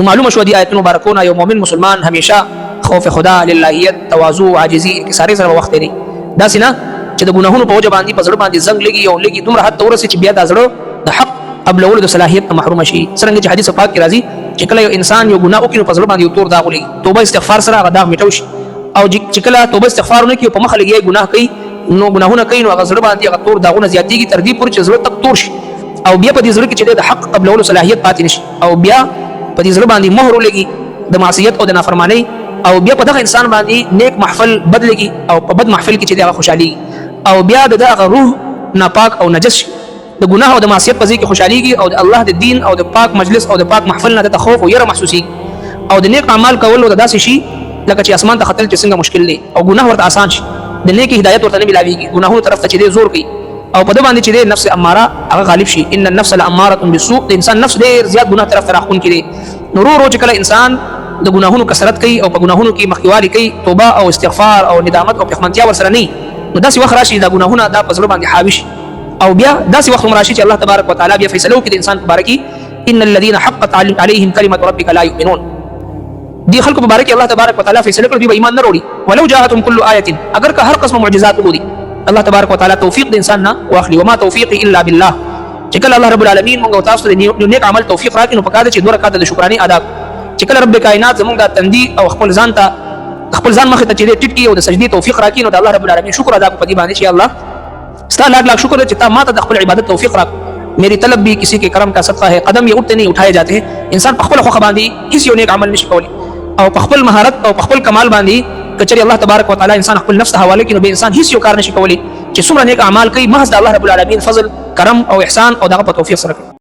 معلومه شو دي آیت مبارکونه یو مؤمن مسلمان همیشه خوف خدا، للهیت، تواضع، عاجزی، انکساری سره وخت لري. دا سینا چې د ګناهونو په وجه باندې په زړه باندې زنګ لګي او لګي دومره حد تورسي چې بیا د زړه د حق قبلولو د صلاحیت محروم شي. څنګه چې حدیث پاک کې راځي چې کله یو انسان یو ګناه وکړي په زړه باندې یو تور داغ لګي، توبه استغفار سره هغه داغ میټو شي. او چې کله توبه استغفار نه کوي په مخ لګي ګناه کوي، نو ګناهونه کوي، نو هغه زړه باندې هغه تور داغونه زیاتېږي تر دې پورې چې زړه تک تور شي او بیا په دې زړه کې چې د حق قبلولو صلاحیت پاتې نشي او بیا په دې زړه باندې مهر لګي د معصیت او د نافرمانی، او بیا په دغه انسان باندې نیک محفل بدلږي او په بد محفل کې چې دغه خوشحالي او بیا دغه روح ناپاک او نجس شي. د ګناه او د معصیت په ځای کې خوشحاليږي او د الله د دین او د پاک مجلس او د پاک محفل نه د خوف او یره محسوسي او د نیک اعمال کول او د داسې شي لکه چې اسمان ته ختل چې څنګه مشکل دی او ګناه ورته آسان شي. د نیک هدایت ورته نه ملاويږي، ګناهونو طرف ته چې دی زور کوي او په دې باندې چې دی نفس اماره هغه غالب شي. ان النفس لاماره بالسوء، د انسان نفس ډېر زیات ګناه طرف ته راخون کړي. نو ورو چې کله انسان د ګناهونو کثرت کوي او په ګناهونو کې مخکیوالي کوي، توبه او استغفار او ندامت او پښمنتیا ورسره نه، نو داسې وخت راشي دا ګناهونه دا په زړه باندې حاوي شي او بیا داسې وخت راشي چې الله تبارک وتعالى بیا فیصله وکړي د انسان په باره کې ان الذين حقت عليهم كلمه ربك لا يؤمنون. دي خلق په باره کې الله تبارک وتعالى فیصله کړي دوی به ایمان نه وروړي. ولو جاءتهم كل آیه، اگر که هر قسم معجزات وګوري الله تبارک وتعالى توفیق د انسان نه واخلي. وما توفیقي الا بالله، چې کله الله رب العالمین موږ او تاسو ته د نیک عمل توفیق راکړي نو پکاره چې دوه رکعات د شکرانه ادا، چې کله رب کائنات زموږ د تندي او خپل ځان ته خپل ځان مخ ته چې ټیټ کی او د سجدي توفیق راکړي نو د الله رب العالمین شکر ادا کو پدی باندې چې الله ستا لاکھ لاکھ شکر ہے چې تا ما ته د خپل عبادت توفیق راک. میری طلب بھی کسی کے کرم کا صدقہ ہے، قدم یہ اٹھتے نہیں اٹھائے جاتے ہیں. انسان په خپل خو باندې هیڅ یو نیک عمل نشي کولی او په خپل مهارت او په خپل کمال باندې کچري الله تبارک وتعالى انسان خپل نفس ته حواله کړي نو به انسان هیڅ یو کار نشي کولی چې څومره نیک اعمال کوي محض د الله رب العالمین فضل، کرم او احسان او دغه په توفیق سره.